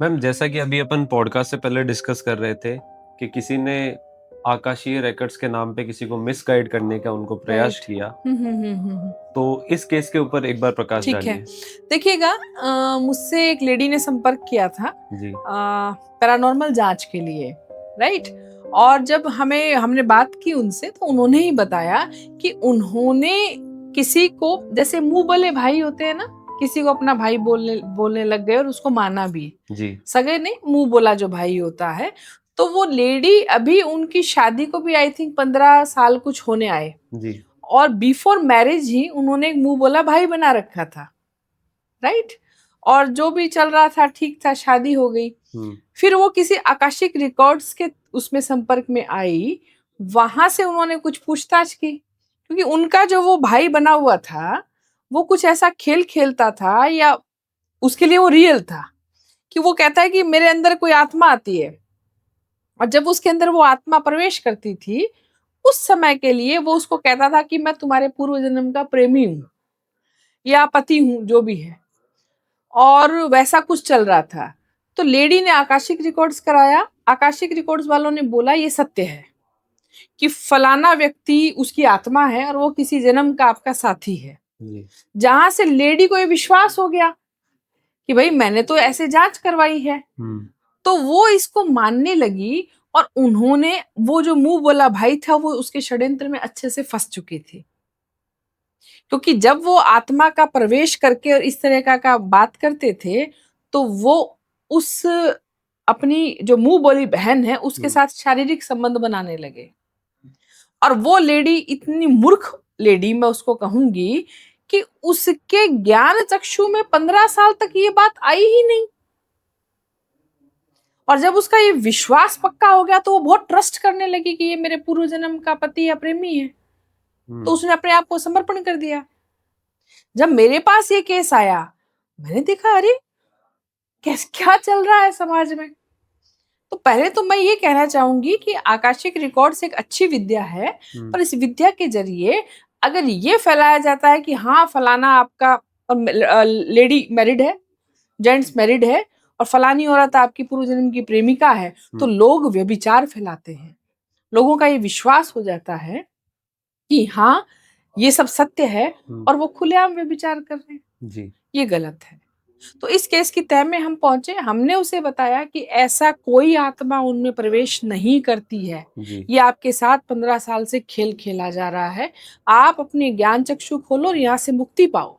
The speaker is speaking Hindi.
मैम, जैसा कि अभी अपन पॉडकास्ट से पहले डिस्कस कर रहे थे कि किसी ने आकाशीय रिकॉर्ड्स के नाम पे किसी को मिसगाइड करने का उनको प्रयास राइट। किया, हम्म। तो इस केस के ऊपर एक बार प्रकाश ठीक है, डालिए। देखिएगा, मुझसे एक लेडी ने संपर्क किया था जी। पैरानॉर्मल जांच के लिए, राइट। और जब हमने बात की उनसे, तो उन्होंने ही बताया कि उन्होंने किसी को, जैसे मुंह बोले भाई होते हैं ना, किसी को अपना भाई बोलने बोलने लग गए और उसको माना भी। जी। सगे नहीं, मुंह बोला जो भाई होता है। तो वो लेडी, अभी उनकी शादी को भी आई थिंक 15 साल कुछ होने आए, जी। और बिफोर मैरिज ही उन्होंने एक मुंह बोला भाई बना रखा था, राइट। और जो भी चल रहा था ठीक था, शादी हो गई। फिर वो किसी आकाशिक रिकॉर्ड्स के उसमें संपर्क में आई, वहां से उन्होंने कुछ पूछताछ की, क्योंकि उनका जो वो भाई बना हुआ था, वो कुछ ऐसा खेल खेलता था, या उसके लिए वो रियल था, कि वो कहता है कि मेरे अंदर कोई आत्मा आती है, और जब उसके अंदर वो आत्मा प्रवेश करती थी, उस समय के लिए वो उसको कहता था कि मैं तुम्हारे पूर्व जन्म का प्रेमी हूं या पति हूं, जो भी है। और वैसा कुछ चल रहा था। तो लेडी ने आकाशिक रिकॉर्ड्स कराया, आकाशिक रिकॉर्ड्स वालों ने बोला ये सत्य है कि फलाना व्यक्ति उसकी आत्मा है और वो किसी जन्म का आपका साथी है। जहां से लेडी को ये विश्वास हो गया कि भाई मैंने तो ऐसे जांच करवाई है, तो वो इसको मानने लगी। और उन्होंने, वो जो मुंह बोला भाई था, वो उसके षड्यंत्र में अच्छे से फंस चुके थे, क्योंकि जब वो आत्मा का प्रवेश करके और इस तरह का बात करते थे, तो वो उस अपनी जो मुंह बोली बहन है उसके साथ शारीरिक संबंध बनाने लगे। और वो लेडी इतनी मूर्ख लेडी, मैं उसको कहूंगी, कि उसके ज्ञान चक्षु में 15 साल तक ये बात आई ही नहीं। और जब उसका ये विश्वास पक्का हो गया, तो वो बहुत ट्रस्ट करने लगी कि ये मेरे पूर्व जन्म का पति या प्रेमी है। तो उसने अपने आप को समर्पण कर दिया। जब मेरे पास ये केस आया, मैंने देखा, अरे क्या चल रहा है समाज में। तो पहले तो मैं ये कहना चाहूंगी कि आकाशिक रिकॉर्ड्स एक अच्छी विद्या है, पर इस विद्या के जरिए अगर ये फैलाया जाता है कि हाँ फलाना आपका लेडी मैरिड है, जेंट्स मैरिड है, और फलानी औरत आपकी पूर्व जन्म की प्रेमिका है, तो लोग व्यभिचार फैलाते हैं। लोगों का ये विश्वास हो जाता है कि हाँ ये सब सत्य है, और वो खुलेआम व्यभिचार कर रहे हैं। जी। ये गलत है। तो इस केस की तह में हम पहुंचे, हमने उसे बताया कि ऐसा कोई आत्मा उनमें प्रवेश नहीं करती है। ये आपके साथ 15 साल से खेल खेला जा रहा है। आप अपने ज्ञान चक्षु खोलो और यहाँ से मुक्ति पाओ।